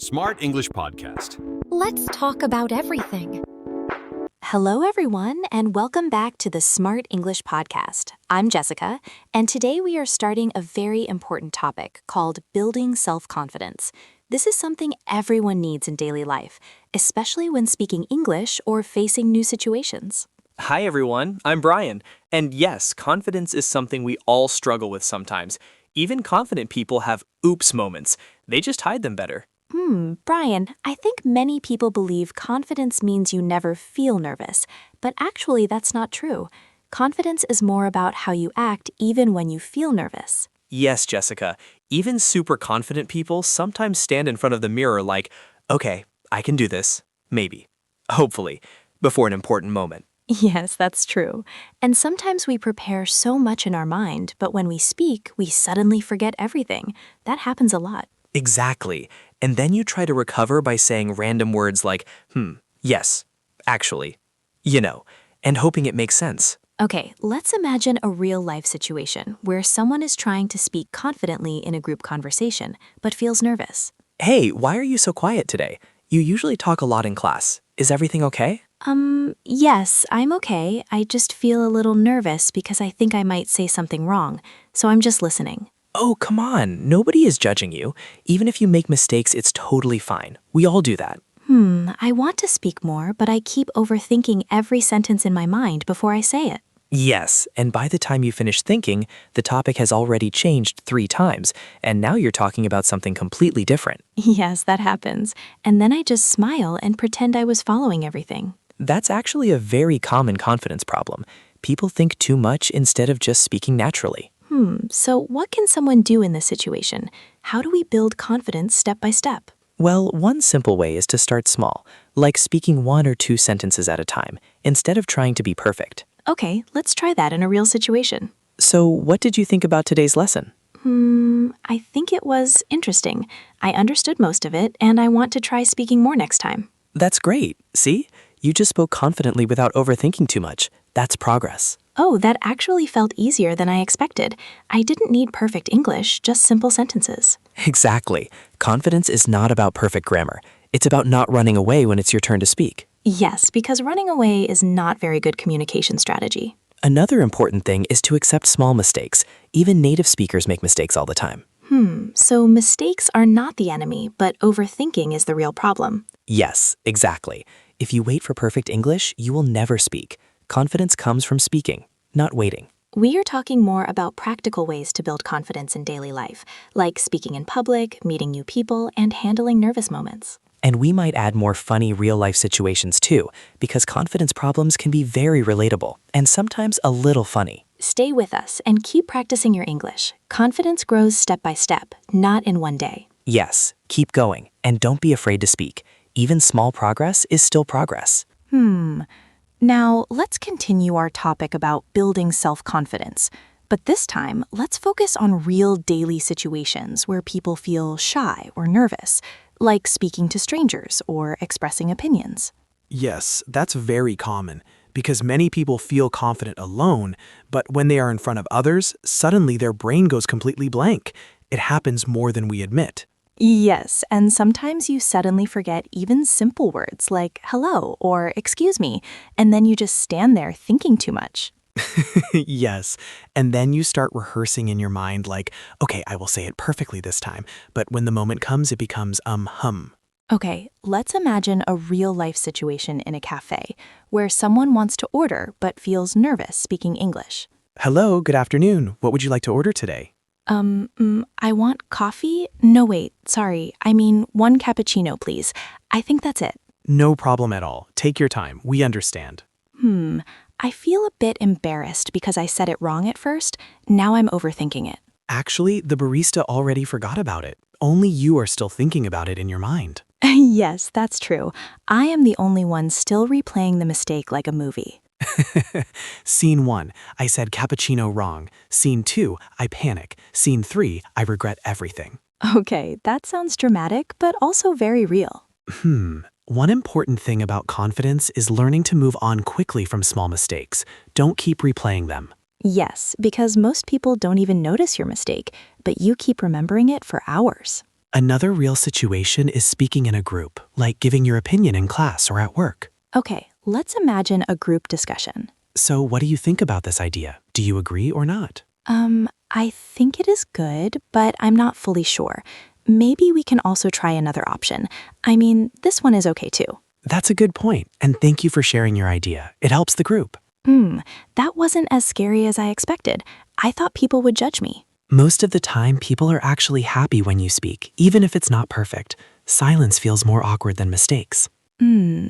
Smart English Podcast. Let's talk about everything. Hello, everyone, and welcome back to the Smart English Podcast. I'm Jessica, and today we are starting a very important topic called building self-confidence. This is something everyone needs in daily life, especially when speaking English or facing new situations. Hi everyone, I'm Brian. And yes, confidence is something we all struggle with sometimes. Even confident people have oops moments. They just hide them better. Brian, I think many people believe confidence means you never feel nervous, but actually that's not true. Confidence is more about how you act even when you feel nervous. Yes, Jessica. Even super confident people sometimes stand in front of the mirror like, okay, I can do this. Maybe. Hopefully. Before an important moment. Yes, that's true. And sometimes we prepare so much in our mind, but when we speak, we suddenly forget everything. That happens a lot. Exactly. And then you try to recover by saying random words like, yes, actually, and hoping it makes sense. Okay, let's imagine a real-life situation where someone is trying to speak confidently in a group conversation, but feels nervous. Hey, why are you so quiet today? You usually talk a lot in class. Is everything okay? Yes, I'm okay. I just feel a little nervous because I think I might say something wrong, so I'm just listening. Oh, come on. Nobody is judging you. Even if you make mistakes, it's totally fine. We all do that. I want to speak more, but I keep overthinking every sentence in my mind before I say it. Yes, and by the time you finish thinking, the topic has already changed 3 times, and now you're talking about something completely different. Yes, that happens. And then I just smile and pretend I was following everything. That's actually a very common confidence problem. People think too much instead of just speaking naturally. So what can someone do in this situation? How do we build confidence step by step? Well, one simple way is to start small, like speaking 1 or 2 sentences at a time, instead of trying to be perfect. Okay, let's try that in a real situation. So, what did you think about today's lesson? I think it was interesting. I understood most of it, and I want to try speaking more next time. That's great. See? You just spoke confidently without overthinking too much. That's progress. Oh, that actually felt easier than I expected. I didn't need perfect English, just simple sentences. Exactly. Confidence is not about perfect grammar. It's about not running away when it's your turn to speak. Yes, because running away is not very good communication strategy. Another important thing is to accept small mistakes. Even native speakers make mistakes all the time. So mistakes are not the enemy, but overthinking is the real problem. Yes, exactly. If you wait for perfect English, you will never speak. Confidence comes from speaking, not waiting. We are talking more about practical ways to build confidence in daily life, like speaking in public, meeting new people, and handling nervous moments. And we might add more funny real-life situations too, because confidence problems can be very relatable and sometimes a little funny. Stay with us and keep practicing your English. Confidence grows step by step, not in one day. Yes, keep going, and don't be afraid to speak. Even small progress is still progress. Now, let's continue our topic about building self-confidence. But this time, let's focus on real daily situations where people feel shy or nervous, like speaking to strangers or expressing opinions. Yes, that's very common, because many people feel confident alone, but when they are in front of others, suddenly their brain goes completely blank. It happens more than we admit. Yes, and sometimes you suddenly forget even simple words like hello or excuse me, and then you just stand there thinking too much. Yes, and then you start rehearsing in your mind like, okay, I will say it perfectly this time, but when the moment comes, it becomes hum. Okay, let's imagine a real-life situation in a cafe where someone wants to order but feels nervous speaking English. Hello, good afternoon. What would you like to order today? I want coffee? No, wait, sorry. I mean, 1 cappuccino, please. I think that's it. No problem at all. Take your time. We understand. I feel a bit embarrassed because I said it wrong at first. Now I'm overthinking it. Actually, the barista already forgot about it. Only you are still thinking about it in your mind. Yes, that's true. I am the only one still replaying the mistake like a movie. Scene 1, I said cappuccino wrong. Scene 2, I panic. Scene 3, I regret everything. Okay, that sounds dramatic, but also very real. One important thing about confidence is learning to move on quickly from small mistakes. Don't keep replaying them. Yes, because most people don't even notice your mistake, but you keep remembering it for hours. Another real situation is speaking in a group, like giving your opinion in class or at work. Okay, let's imagine a group discussion. So what do you think about this idea? Do you agree or not? I think it is good, but I'm not fully sure. Maybe we can also try another option. I mean, this one is okay too. That's a good point, and thank you for sharing your idea. It helps the group. That wasn't as scary as I expected. I thought people would judge me. Most of the time, people are actually happy when you speak, even if it's not perfect. Silence feels more awkward than mistakes.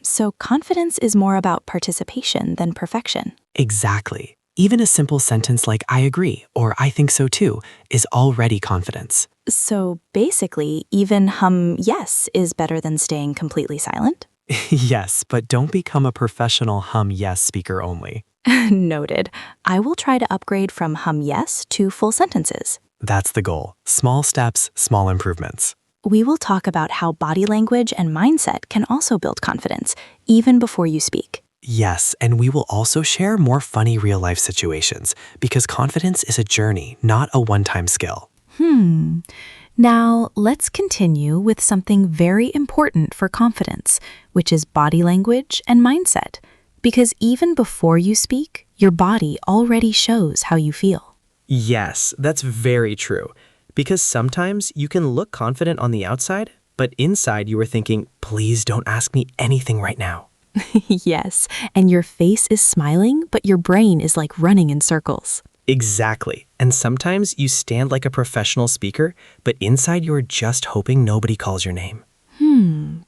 So confidence is more about participation than perfection. Exactly. Even a simple sentence like I agree or I think so too is already confidence. So basically, even yes is better than staying completely silent? Yes, but don't become a professional yes speaker only. Noted. I will try to upgrade from yes to full sentences. That's the goal. Small steps, small improvements. We will talk about how body language and mindset can also build confidence, even before you speak. Yes, and we will also share more funny real-life situations because confidence is a journey, not a one-time skill. Now, let's continue with something very important for confidence, which is body language and mindset. Because even before you speak, your body already shows how you feel. Yes, that's very true. Because sometimes you can look confident on the outside, but inside you are thinking, please don't ask me anything right now. Yes, and your face is smiling, but your brain is like running in circles. Exactly. And sometimes you stand like a professional speaker, but inside you're just hoping nobody calls your name.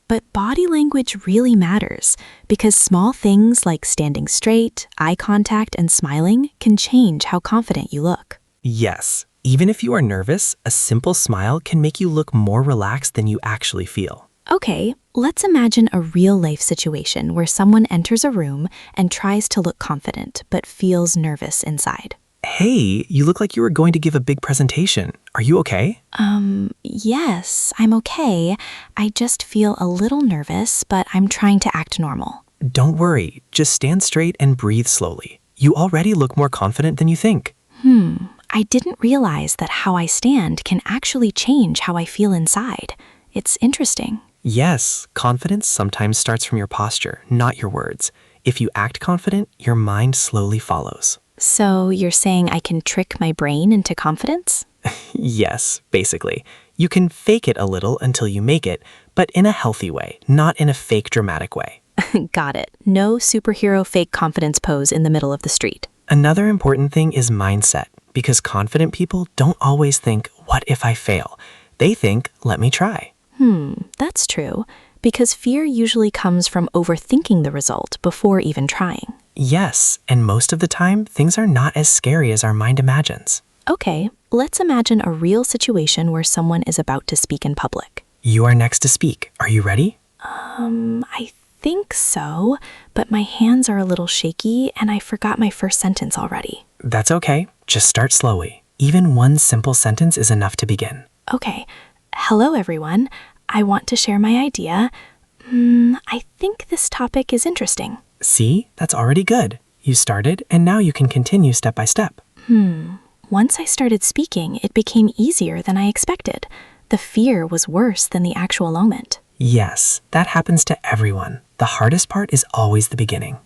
But body language really matters because small things like standing straight, eye contact, and smiling can change how confident you look. Yes, even if you are nervous, a simple smile can make you look more relaxed than you actually feel. Okay, let's imagine a real-life situation where someone enters a room and tries to look confident but feels nervous inside. Hey, you look like you were going to give a big presentation. Are you okay? Yes, I'm okay. I just feel a little nervous, but I'm trying to act normal. Don't worry, just stand straight and breathe slowly. You already look more confident than you think. I didn't realize that how I stand can actually change how I feel inside. It's interesting. Yes, confidence sometimes starts from your posture, not your words. If you act confident, your mind slowly follows. So you're saying I can trick my brain into confidence? Yes, basically. You can fake it a little until you make it, but in a healthy way, not in a fake dramatic way. Got it. No superhero fake confidence pose in the middle of the street. Another important thing is mindset, because confident people don't always think, what if I fail? They think, let me try. That's true, because fear usually comes from overthinking the result before even trying. Yes, and most of the time, things are not as scary as our mind imagines. Okay, let's imagine a real situation where someone is about to speak in public. You are next to speak. Are you ready? I think so, but my hands are a little shaky and I forgot my first sentence already. That's okay. Just start slowly. Even one simple sentence is enough to begin. Okay, hello everyone. I want to share my idea. I think this topic is interesting. See? That's already good. You started, and now you can continue step by step. Once I started speaking, it became easier than I expected. The fear was worse than the actual moment. Yes, that happens to everyone. The hardest part is always the beginning.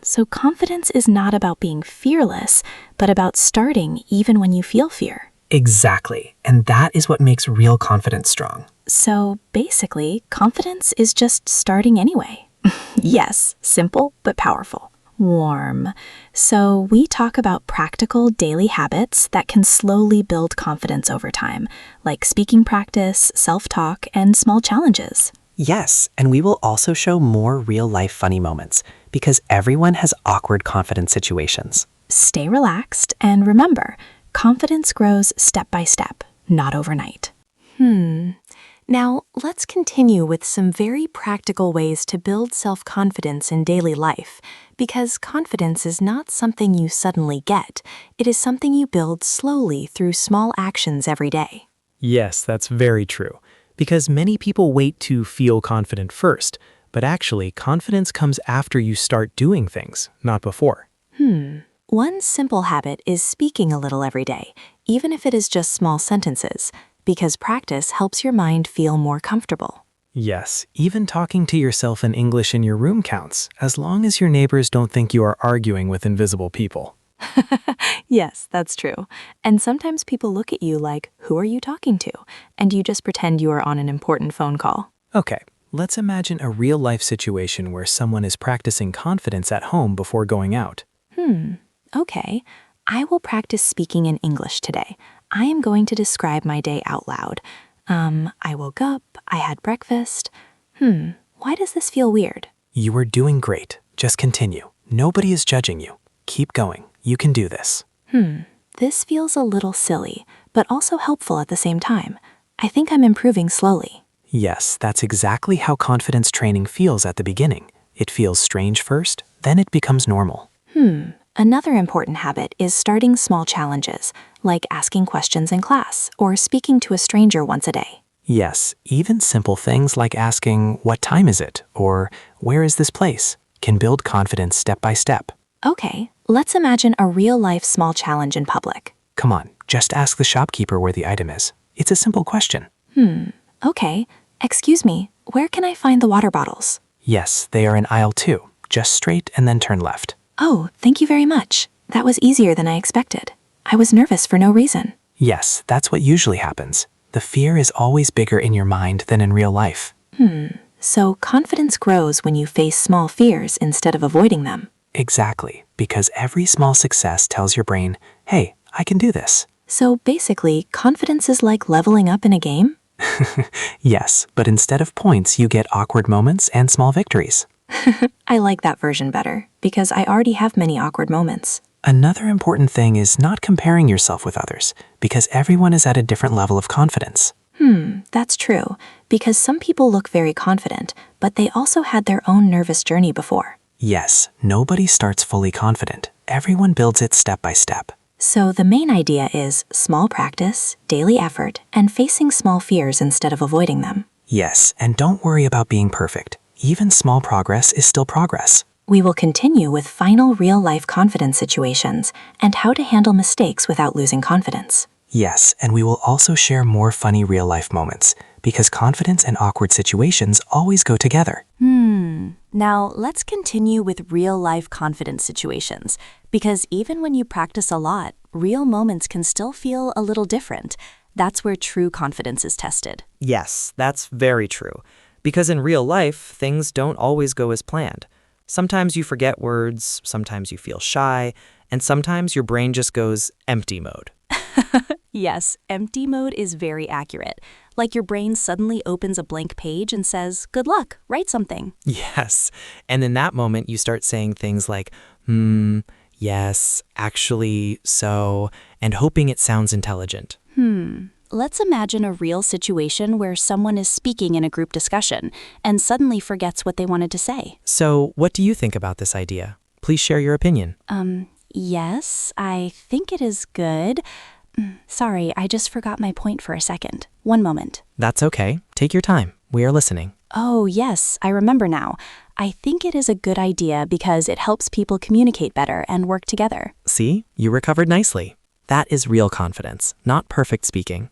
So confidence is not about being fearless, but about starting even when you feel fear. Exactly, and that is what makes real confidence strong. So basically, confidence is just starting anyway. Yes, simple but powerful. Warm. So we talk about practical daily habits that can slowly build confidence over time, like speaking practice, self-talk, and small challenges. Yes, and we will also show more real-life funny moments, because everyone has awkward confidence situations. Stay relaxed, and remember, confidence grows step by step, not overnight. Now, let's continue with some very practical ways to build self-confidence in daily life, because confidence is not something you suddenly get. It is something you build slowly through small actions every day. Yes, that's very true. Because many people wait to feel confident first, but actually, confidence comes after you start doing things, not before. One simple habit is speaking a little every day, even if it is just small sentences. because practice helps your mind feel more comfortable. Yes, even talking to yourself in English in your room counts, as long as your neighbors don't think you are arguing with invisible people. Yes, that's true. And sometimes people look at you like, who are you talking to? And you just pretend you are on an important phone call. Okay, let's imagine a real-life situation where someone is practicing confidence at home before going out. Okay, I will practice speaking in English today. I am going to describe my day out loud. I woke up, I had breakfast. Why does this feel weird? You are doing great. Just continue. Nobody is judging you. Keep going. You can do this. This feels a little silly, but also helpful at the same time. I think I'm improving slowly. Yes, that's exactly how confidence training feels at the beginning. It feels strange first, then it becomes normal. Another important habit is starting small challenges, like asking questions in class or speaking to a stranger once a day. Yes, even simple things like asking, what time is it? Or where is this place? Can build confidence step by step. Okay, let's imagine a real-life small challenge in public. Come on, just ask the shopkeeper where the item is. It's a simple question. Okay, excuse me, where can I find the water bottles? Yes, they are in aisle 2. Just straight and then turn left. Oh, thank you very much. That was easier than I expected. I was nervous for no reason. Yes, that's what usually happens. The fear is always bigger in your mind than in real life. So confidence grows when you face small fears instead of avoiding them. Exactly, because every small success tells your brain, hey, I can do this. So basically, confidence is like leveling up in a game? Yes, but instead of points, you get awkward moments and small victories. I like that version better, because I already have many awkward moments. Another important thing is not comparing yourself with others, because everyone is at a different level of confidence. That's true, because some people look very confident, but they also had their own nervous journey before. Yes, nobody starts fully confident. Everyone builds it step by step. So the main idea is small practice, daily effort, and facing small fears instead of avoiding them. Yes, and don't worry about being perfect. Even small progress is still progress. We will continue with final real-life confidence situations and how to handle mistakes without losing confidence. Yes, and we will also share more funny real-life moments, because confidence and awkward situations always go together. Now, let's continue with real-life confidence situations, because even when you practice a lot, real moments can still feel a little different. That's where true confidence is tested. Yes, that's very true. Because in real life, things don't always go as planned. Sometimes you forget words, sometimes you feel shy, and sometimes your brain just goes empty mode. Yes, empty mode is very accurate. Like your brain suddenly opens a blank page and says, good luck, write something. Yes, and in that moment, you start saying things like, yes, actually, so, and hoping it sounds intelligent. Let's imagine a real situation where someone is speaking in a group discussion and suddenly forgets what they wanted to say. So, what do you think about this idea? Please share your opinion. Yes, I think it is good. Sorry, I just forgot my point for a second. One moment. That's okay. Take your time. We are listening. Oh, yes, I remember now. I think it is a good idea because it helps people communicate better and work together. See, you recovered nicely. That is real confidence, not perfect speaking.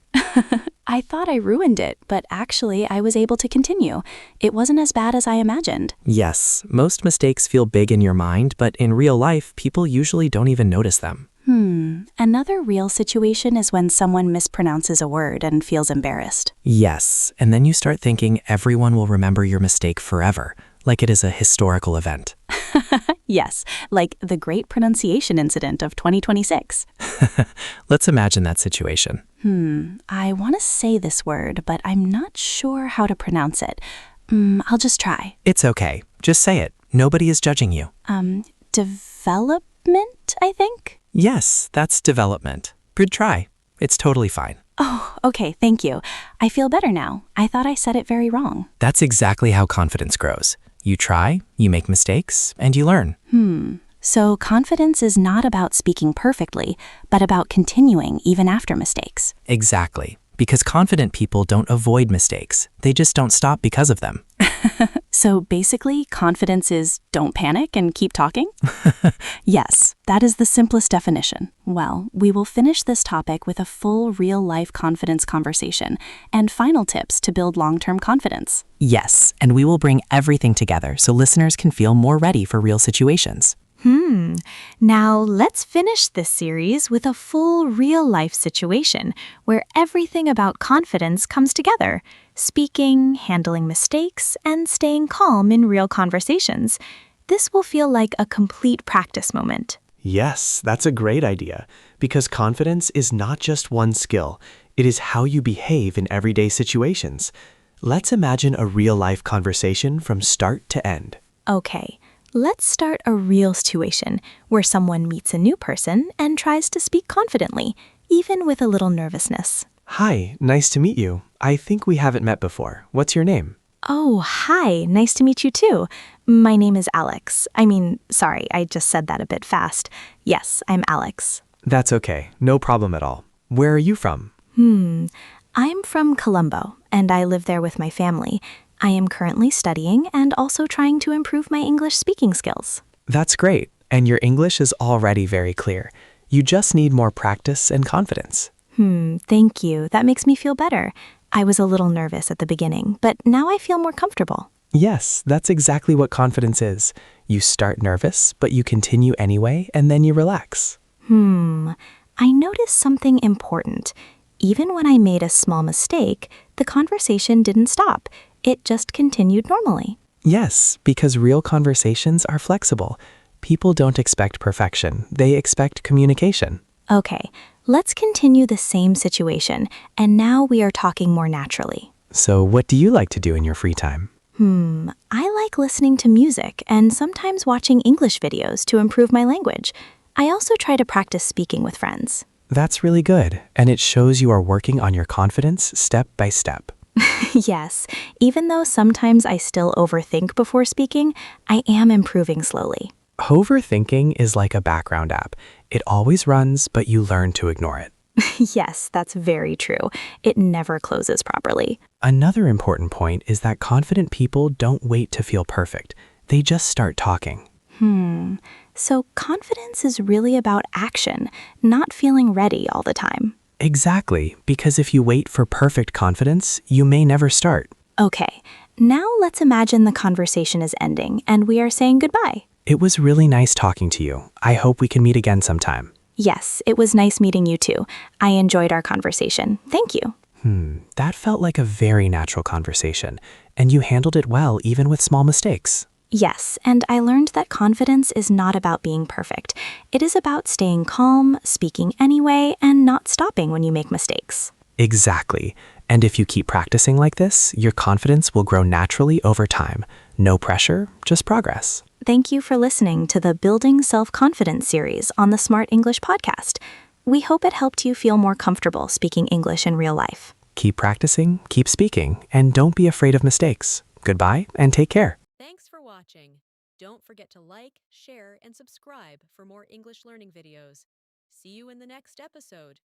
I thought I ruined it, but actually I was able to continue. It wasn't as bad as I imagined. Yes, most mistakes feel big in your mind, but in real life, people usually don't even notice them. Another real situation is when someone mispronounces a word and feels embarrassed. Yes, and then you start thinking everyone will remember your mistake forever, like it is a historical event. Yes, like the Great Pronunciation Incident of 2026. Let's imagine that situation. I want to say this word, but I'm not sure how to pronounce it. I'll just try. It's okay. Just say it. Nobody is judging you. Development, I think? Yes, that's development. Good try. It's totally fine. Oh, okay, thank you. I feel better now. I thought I said it very wrong. That's exactly how confidence grows. You try, you make mistakes, and you learn. So confidence is not about speaking perfectly, but about continuing even after mistakes. Exactly. Because confident people don't avoid mistakes. They just don't stop because of them. So basically, confidence is don't panic and keep talking? Yes, that is the simplest definition. Well, we will finish this topic with a full real-life confidence conversation and final tips to build long-term confidence. Yes, and we will bring everything together so listeners can feel more ready for real situations. Now let's finish this series with a full real-life situation where everything about confidence comes together. Speaking, handling mistakes, and staying calm in real conversations. This will feel like a complete practice moment. Yes, that's a great idea, because confidence is not just one skill. It is how you behave in everyday situations. Let's imagine a real-life conversation from start to end. Okay, let's start a real situation where someone meets a new person and tries to speak confidently, even with a little nervousness. Hi, nice to meet you. I think we haven't met before. What's your name? Oh, hi, nice to meet you too. My name is Alex. Sorry, I just said that a bit fast. Yes, I'm Alex. That's okay. No problem at all. Where are you from? I'm from Colombo, and I live there with my family. I am currently studying and also trying to improve my English speaking skills. That's great, and your English is already very clear. You just need more practice and confidence. Thank you. That makes me feel better. I was a little nervous at the beginning, but now I feel more comfortable. Yes, that's exactly what confidence is. You start nervous, but you continue anyway, and then you relax. I noticed something important. Even when I made a small mistake, the conversation didn't stop. It just continued normally. Yes, because real conversations are flexible. People don't expect perfection. They expect communication. Okay, let's continue the same situation, and now we are talking more naturally. So what do you like to do in your free time? I like listening to music and sometimes watching English videos to improve my language. I also try to practice speaking with friends. That's really good, and it shows you are working on your confidence step by step. Yes, even though sometimes I still overthink before speaking, I am improving slowly. Overthinking is like a background app. It always runs, but you learn to ignore it. Yes, that's very true. It never closes properly. Another important point is that confident people don't wait to feel perfect. They just start talking. So confidence is really about action, not feeling ready all the time. Exactly, because if you wait for perfect confidence, you may never start. Okay, now let's imagine the conversation is ending and we are saying goodbye. It was really nice talking to you. I hope we can meet again sometime. Yes, it was nice meeting you too. I enjoyed our conversation. Thank you. That felt like a very natural conversation, and you handled it well even with small mistakes. Yes, and I learned that confidence is not about being perfect. It is about staying calm, speaking anyway, and not stopping when you make mistakes. Exactly. And if you keep practicing like this, your confidence will grow naturally over time. No pressure, just progress. Thank you for listening to the Building Self-Confidence series on the Smart English podcast. We hope it helped you feel more comfortable speaking English in real life. Keep practicing, keep speaking, and don't be afraid of mistakes. Goodbye, and take care. Thanks for watching. Don't forget to like, share, and subscribe for more English learning videos. See you in the next episode.